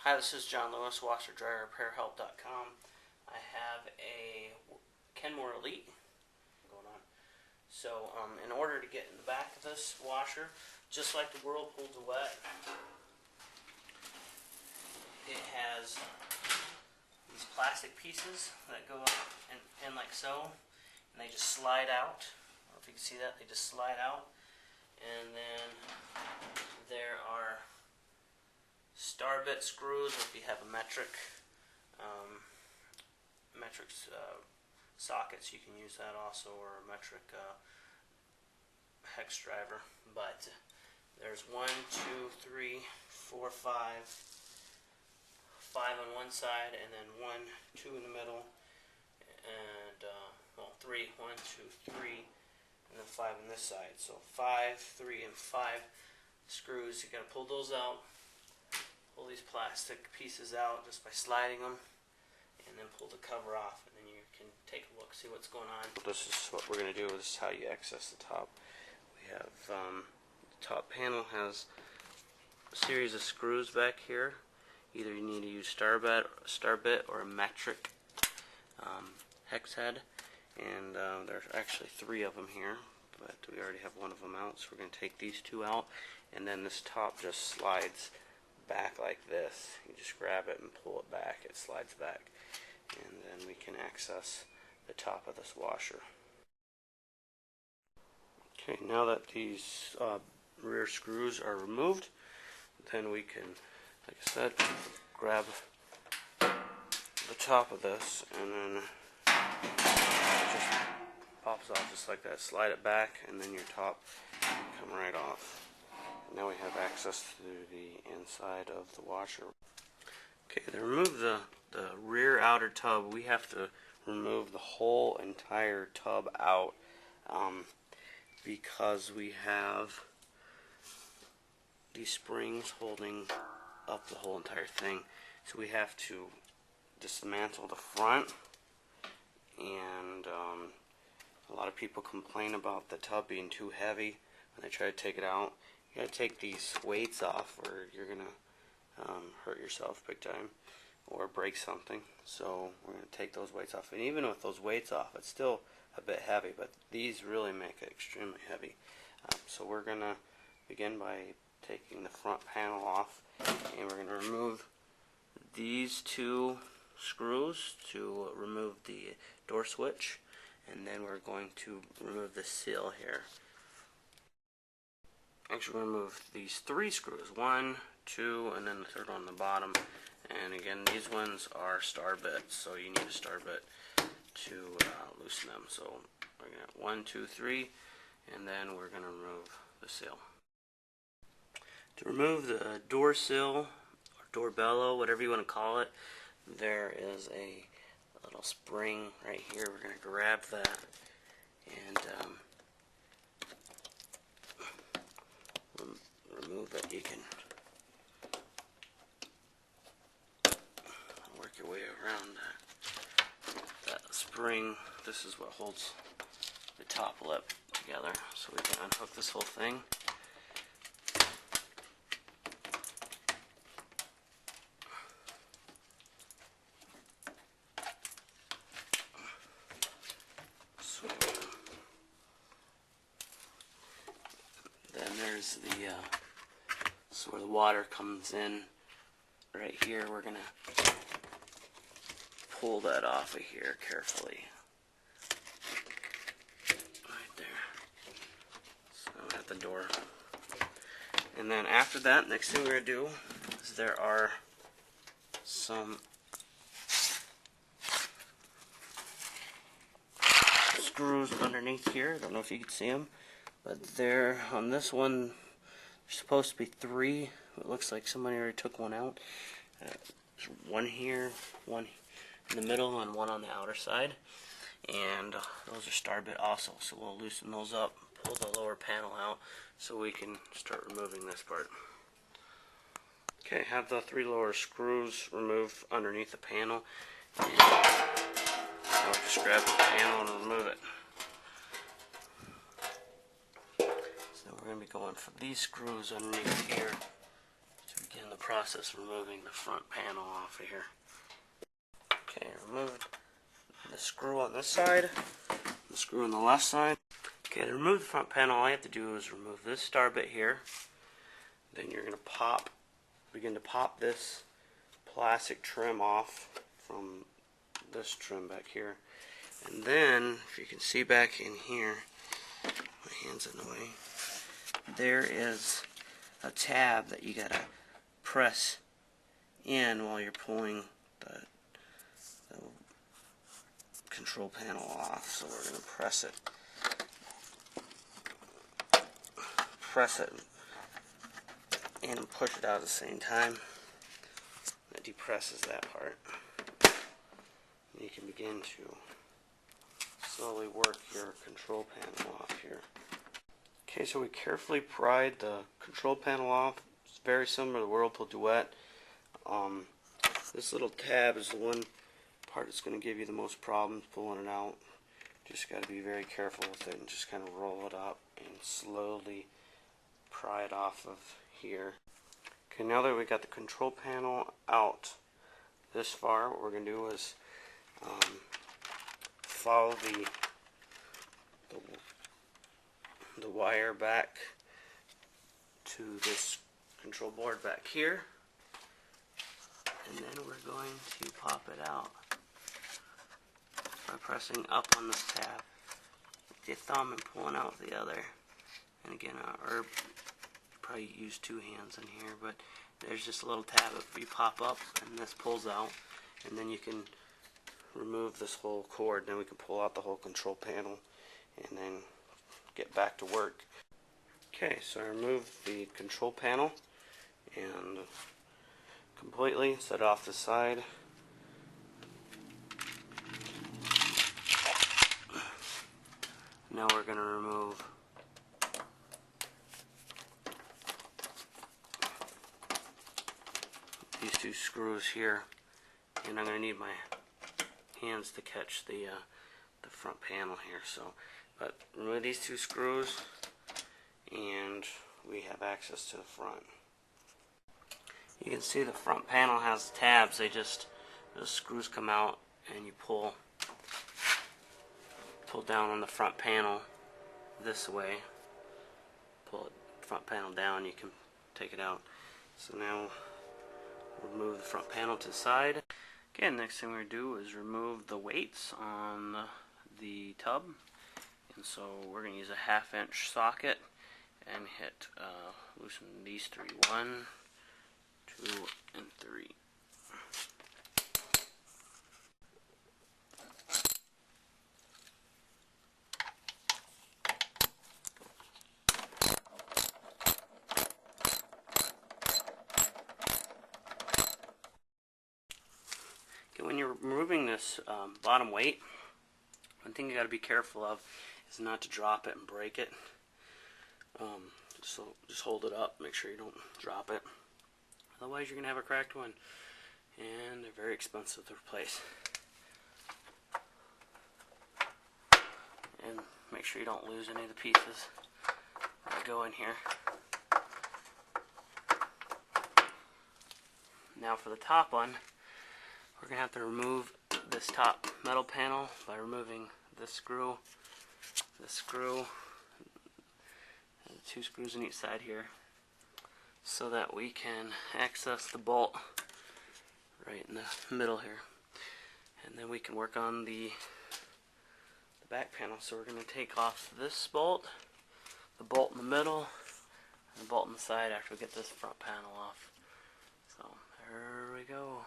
Hi, this is John Lewis, washerdryerrepairhelp.com. I have a Kenmore Elite going on. So, in order to get in the back of this washer, just like the Whirlpool Duet, it has these plastic pieces that go in like so, and they just slide out. I don't know if you can see that. They just slide out, and then there are star bit screws if you have a metric sockets. You can use that also, or a metric hex driver. But there's 1, 2, 3, 4, 5 on one side, and then 1, 2 in the middle, and well, 3, 1, 2, 3, and then 5 on this side. So 5, 3, and 5 screws. You got to pull those out. Pull these plastic pieces out just by sliding them, and then pull the cover off, and then you can take a look, see what's going on. This is what we're going to do. This is how you access the top. We have the top panel has a series of screws back here. Either you need to use star bit or a metric hex head, and there's actually 3 of them here, but we already have one of them out, so we're going to take these 2 out, and then this top just slides back like this. You just grab it and pull it back. It slides back, and then we can access the top of this washer. Okay, now that these rear screws are removed, then we can, like I said, grab the top of this, and then it just pops off just like that. Slide it back, and then your top can come right off. Now we have access to the inside of the washer. Okay, to remove the rear outer tub, we have to remove the whole entire tub out because we have these springs holding up the whole entire thing. So we have to dismantle the front, and a lot of people complain about the tub being too heavy when they try to take it out. You gotta take these weights off, or you're gonna hurt yourself big time or break something. So we're gonna take those weights off, and even with those weights off, it's still a bit heavy, but these really make it extremely heavy. So we're gonna begin by taking the front panel off, and we're gonna remove these 2 screws to remove the door switch, and then we're going to remove the seal here. Actually, remove these 3 screws, 1, 2, and then the 3rd one on the bottom. And again, these ones are star bits, so you need a star bit to loosen them. So we're going to 1, 2, 3, and then we're going to remove the seal. To remove the door sill or door bellow, whatever you want to call it, there is a little spring right here. We're going to grab that and remove it. You can work your way around that spring. This is what holds the top lip together, so we can unhook this whole thing. So then there's the so where the water comes in right here. We're gonna pull that off of here carefully. Right there. So at the door. And then after that, next thing we're gonna do is there are some screws underneath here. I don't know if you can see them, but there on this one there's supposed to be 3. It looks like somebody already took one out. There's 1 here, 1 in the middle, and 1 on the outer side. And those are star bit also, so we'll loosen those up, pull the lower panel out so we can start removing this part. Okay, have the 3 lower screws removed underneath the panel. And now we just grab the panel and remove it. So we're going to be going for these screws underneath here to in the process of removing the front panel off of here. Okay, remove the screw on this side, the screw on the left side. Okay, to remove the front panel, all you have to do is remove this star bit here. Then you're going to begin to pop this plastic trim off from this trim back here. And then, if you can see back in here, my hand's in the way, there is a tab that you gotta press in while you're pulling the control panel off. So we're gonna press it in and push it out at the same time. That depresses that part. You can begin to slowly work your control panel off here. Okay, so we carefully pried the control panel off. It's very similar to the Whirlpool Duet. This little tab is the one part that's going to give you the most problems pulling it out. Just got to be very careful with it and just kind of roll it up and slowly pry it off of here. Okay, now that we got the control panel out this far, what we're going to do is follow the wire back to this control board back here, and then we're going to pop it out by pressing up on this tab with your thumb and pulling out the other. And again, or probably use two hands in here, but there's just a little tab that you pop up and this pulls out, and then you can remove this whole cord. Then we can pull out the whole control panel and then get back to work. Okay, so I removed the control panel and completely set it off the side. Now we're going to remove these two screws here, and I'm going to need my hands to catch the front panel here. So, but remove these two screws, and we have access to the front. You can see the front panel has tabs. Those screws come out, and you pull down on the front panel this way. Pull the front panel down, you can take it out. So now we'll move the front panel to the side. Again, next thing we're going to do is remove the weights on the tub. And so we're going to use a 1/2 inch socket and loosen these three. 1, 2, and 3. When you're removing this bottom weight, one thing you got to be careful of is not to drop it and break it. So just hold it up, make sure you don't drop it. Otherwise you're going to have a cracked one, and they're very expensive to replace. And make sure you don't lose any of the pieces that go in here. Now for the top one, we're going to have to remove this top metal panel by removing this screw, and the 2 screws on each side here, so that we can access the bolt right in the middle here. And then we can work on the back panel. So we're going to take off this bolt, the bolt in the middle, and the bolt on the side after we get this front panel off. So there we go.